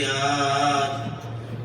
الأبيات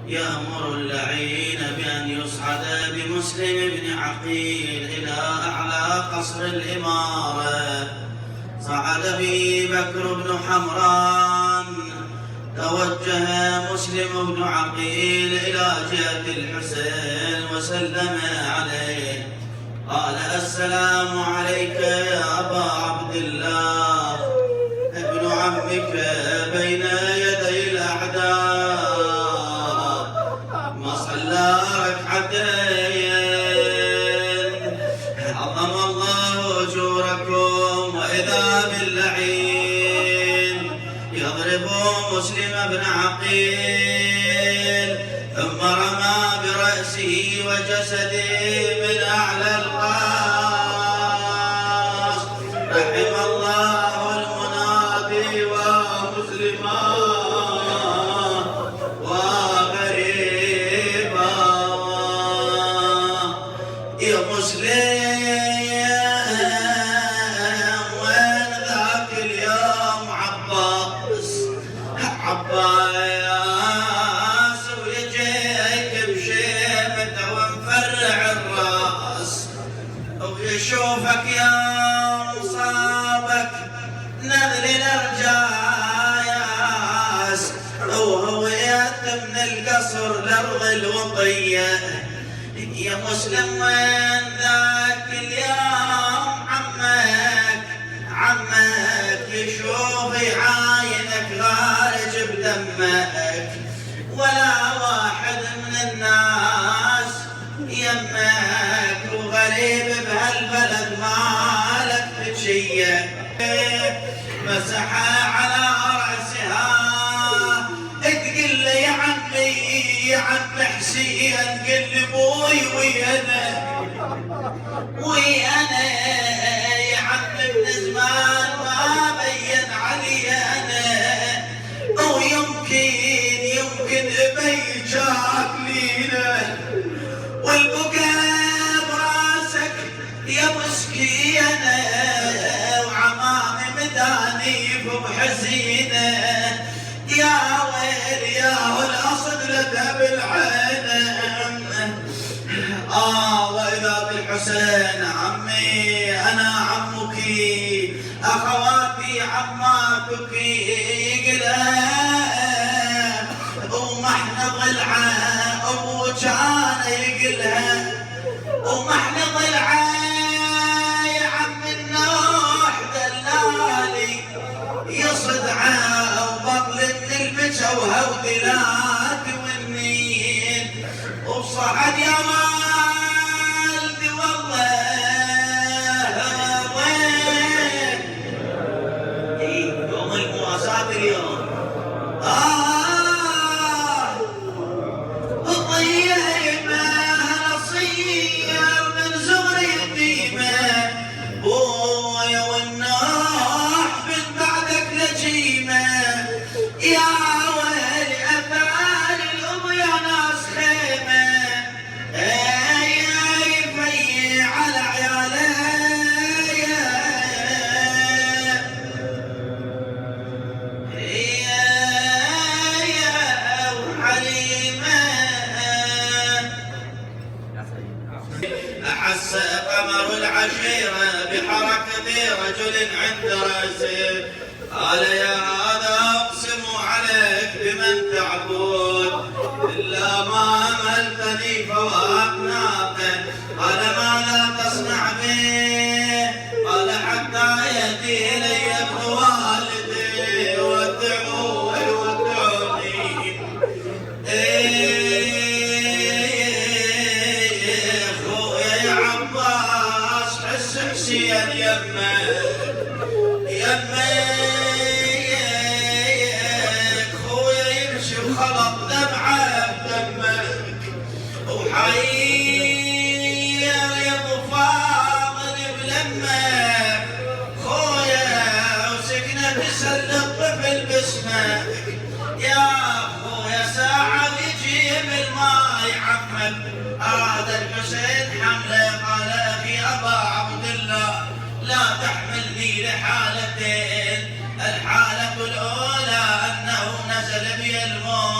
يأمر اللعين بأن يصعد بمسلم بن عقيل إلى أعلى قصر الإمارة. صعد به بكر بن حمران. توجه مسلم بن عقيل إلى جهة الحسين وسلم عليه. قال: السلام عليك يا أبا عبد الله، ابن عمك بين يدي الأعداء ما صلى ركعتين، عظم الله أجوركم. وإذا باللعين يضرب مسلم بن عقيل، ثم رمى برأسه وجسده من أعلى القاص. رحم الله المنادي ومسلما وغريبا. يا مسلم وين ذاك اليوم عباس ويجيك بشيبته ومفرع الراس، ويشوفك يا مصابك نذل الارجاس، وهو ياتم من القصر لارض الوطيه. يا مسلم وين ذاك اليوم عمك يشوف يعاينك غارج بدمك، ولا واحد من الناس يمك، وغريب بهالبلد مالك بشية. مسح على رأسها تقول لي يا عمي يا عم حسين، قل لي بوي ويانا يا عم من زمان ما بين علي انا، ويمكن بيجاك لينا والبقى براسك يا مسكينه، وعمامي مدانيف وبحزينه. يا ويل يا والاصد لدى بالعين. وإذا بالحسين عمي أنا عمك، أخواتي عماتك يقلها، ومحن ضلعه أبو كان يقلها، ومحن ضلعه يا عم النوح دلالي يصدعه، وبطل من البجوه ودلات والنين، وبصعد يا والدي والله وين يوم المواساة اليوم. الطيبة نصير من زغر يتيمة، بويا والنوح من بعدك لجيمة. يا ويلي أفعال الأم يا ناس خيمة، يفيع على عياله وحليمة. أحس قمر العشيرة بحركة رجل عند رأسه، قال: يا هذا أقسم عليك بمن تعبد إلا ما أملتني فوأقناقه. قال: ماذا تصنع به؟ قال: حتى يأتي إلي ابن والدي ويودعني. خويا يا عباس حس حسين يمك، خويا يمشي وخلط دمعه بدمك، وحير يا ابو فاضل بلمك، خويا وسكنه تسل الطفل باسمك. يا خويا ساعه يجيب الماء يعمك، اراد الحسين حمله. قال: اخي ابا عبد الله لا تحملني لحالتين، الحالة الأولى أنه نزل بي الموت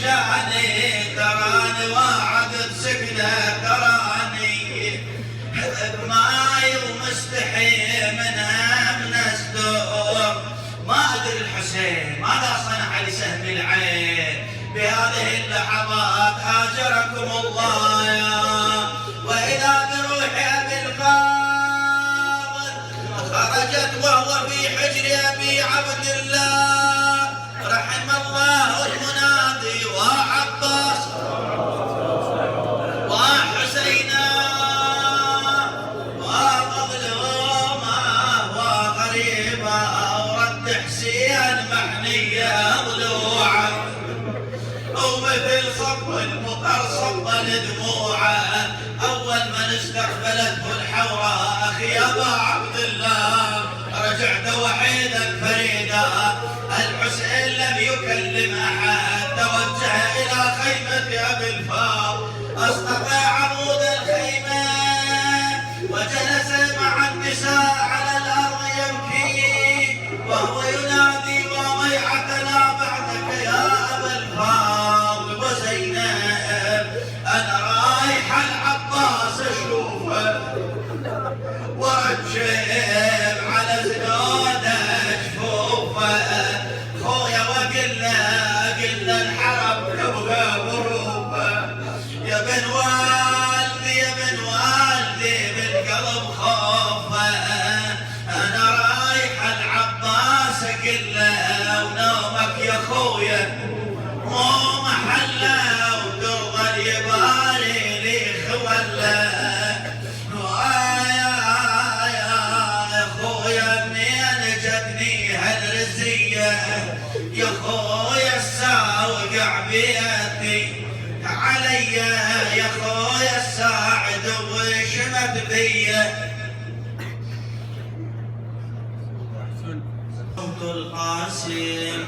وحشاني تراني وعد سكنه تراني بماي ومستحي منها من أصدق. ما أدري الحسين ماذا صنع لسهم العين بهذه اللحظات. هاجركم الله يا وإذا بروح أبي الفاضل خرجت وهو في حجر أبي عبد الله. رحم الله المنادي وعباس وحسينا ومظلومة وغريبة ورد حسين محنية ضلوعه ومثل صب المطر صب دموعه. أول من استقبلته الحوراء أخي أبا عبد الله رجعت وحيدا فريدا. الحسين لم يكلم أحد توجه إلى خيمة أبي الفاضل أستطاع عمود الخيمة وجلس مع النساء على الأرض يبكي وهو ينادي وضيعتنا بعدك يا أبا الفاضل وزينب. أنا رايح العباس أشوفه وأجيب على زنوده جفوفه. خويا وقل له الحرب تبغى بروفه. يا بن والدي يا بن والدي بالقلب خوفه. أنا رايح العباس أقل له ونومك يا خويا مو محله وترضى يبالي لي خوله. يا خويا منين جتني هالرزية يا خويا الساوق عبيتي علي يا خويا الساعد وشمت بيه. صوت القاسم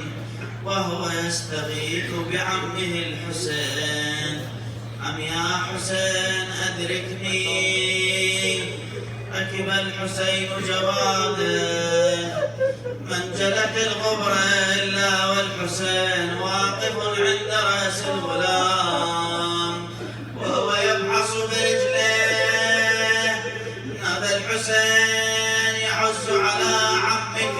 وهو يستغيث بعمه الحسين. أم يا حسين أدركني. ركب الحسين جواده من جلت الغبر إلا والحسين واقف عند رأس الغلام وهو يبحث برجليه. هذا الحسين يحث على عمك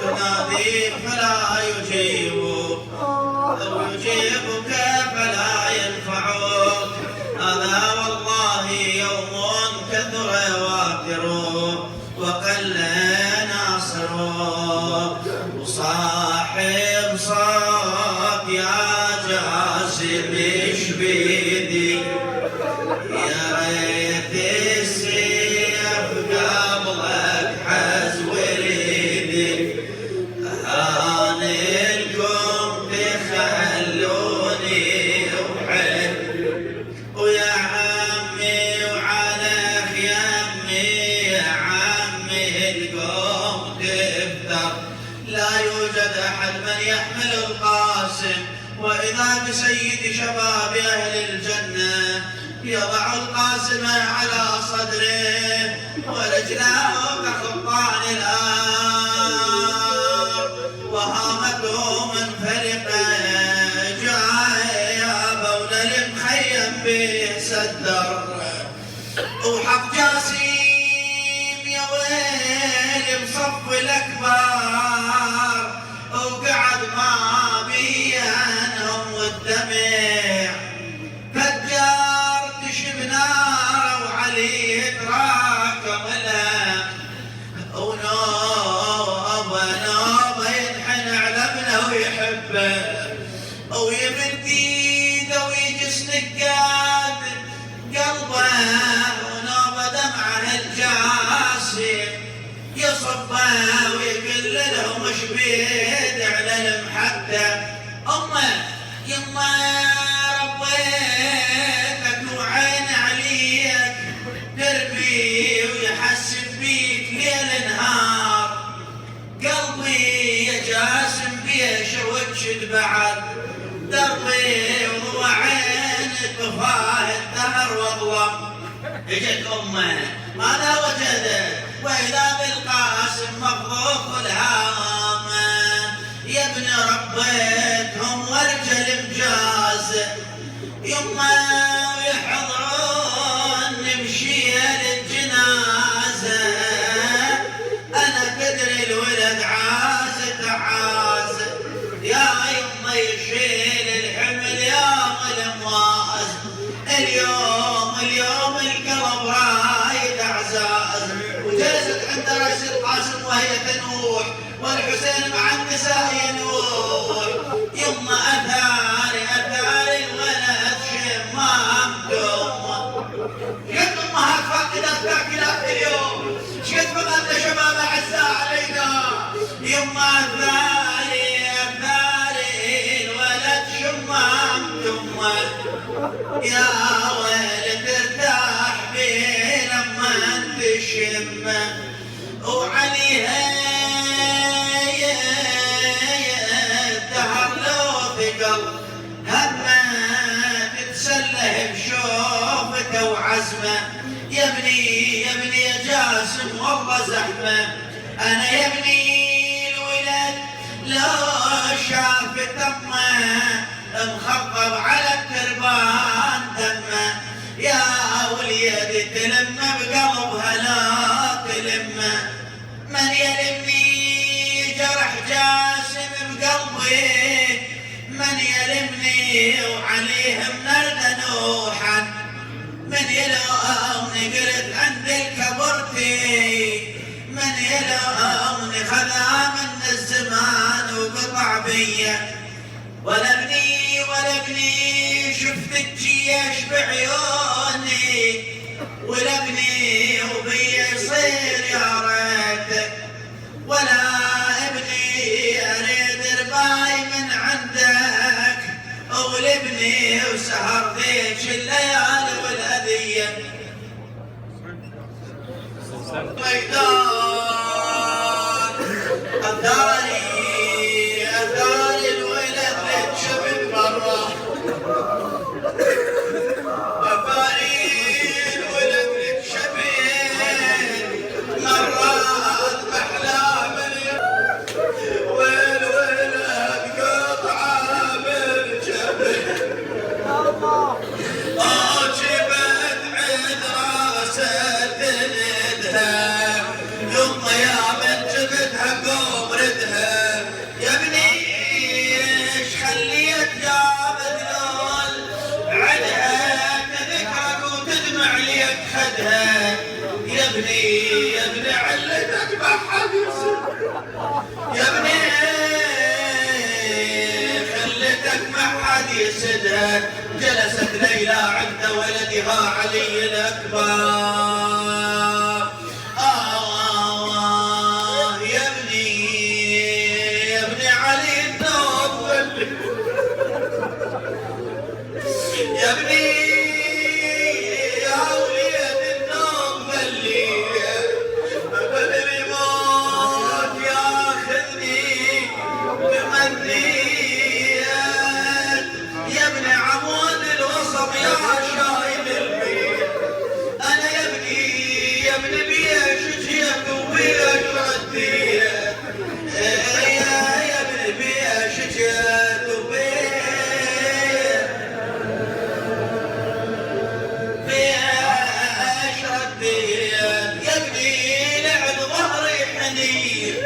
تناديه فلا يجيبك أو يجيبك فلا ينفعك. هذا والله يوم كثر واتره وقل ناصره. وصاحب صاف يا جاسم ايش بيدي يا ريت السيف قبلك حز وريدي. هانلكم تخلوني وحد ويا عمي وعليك يمي يا عمي القوم تفتر. لا يوجد أحد من يحمل القاسم وإذا بسيد شباب أهل الجنة يضع القاسم على صدره ورجلاه كخطان الآب وهامته منفلقة. جاء يا بول المخيم به سدر وحق جاسيم يا ويلي بصف الأكبر وقعد ما بينهم والدمع. فجار تشب نار وعليه تراكم له ونوبه ينحن على ابنه ويحبه ويمد ايده ويجس نقاد قلبه ونوبه دمعه الجاسم يصبه ويقول له مش بيد على المحبه. امه يما ربيتك وعين عليك تربي ويحسب بيك ليل نهار. قلبي يا جاسم بيشر وتشد بعد دربي وهو عينك بفاه الدهر واظلم. اجت امه ماذا وجدت واذا بالقاسم مفضوح الهام يا ابني ربيتهم ورجل مجاز، يما يحضرون نمشي للجنازة، أنا كدري الولد عازت عاز، يا يما يشيل الحمل يوم المواز، اليوم القلب رايد أعزاز، وجلست عند رأس القاسم وهي تنوح، والحسين مع النساء ينوح، يما أثاري الولد شمام دمه، شقد امهات فاقدات تاكلات اليوم، شقد فقدنا شباب اعزاء علينا، يما أثاري الولد شمام دمه، يا ويل ترتاح بيه لما تشمه، وعليها الدهر لو ثقل همه تتسله بشوفته وعزمه، يا ابني يا جاسم والله زحمه، انا يا ابني الولد لو شافت امه مخضب على التربان دمه، يا وليد تلمه بقلبها لا تلمه، من يلمني جرح جاسم بقلبي، من يلمني وعليهم نرد نوحا، من يلومني قلت عند الكبرتي، من يلومني خذا من الزمان وقطع بيا، ولا ابني شفت الجيش بعيوني، ولا ابني وبي يصير يا ريتك، ولا ابني اريد رباي من عندك، ولابني وسهر ذيك الليالي والاذيه، ميدان اثاري الولد للشبك برا، اثاري الولد للشبك مرات باحلام والولد قطعه بالجبل، جبت عند راسه تندها، يما يا من جبتها قوم ردها، يا ابني ايش خليت يا مذلول عنها تذكرك وتدمع ليك خدها، يا ابني علتك ما حد يسد، يا ابني خلتك ما حد يسدها، جلست ليلى عند ولدها علي الأكبر، يا ابني علي النوم يا ابني يا وليد النوم ظلي، قبل الموت ياخذني بمنيات، يا ابن عمود الوصف يا شايل البيت، انا يا ابني بيش جيت وبيش رديت، يا ابني بيش جيت وبيش رديت، يا ابني لعب ظهري حنين.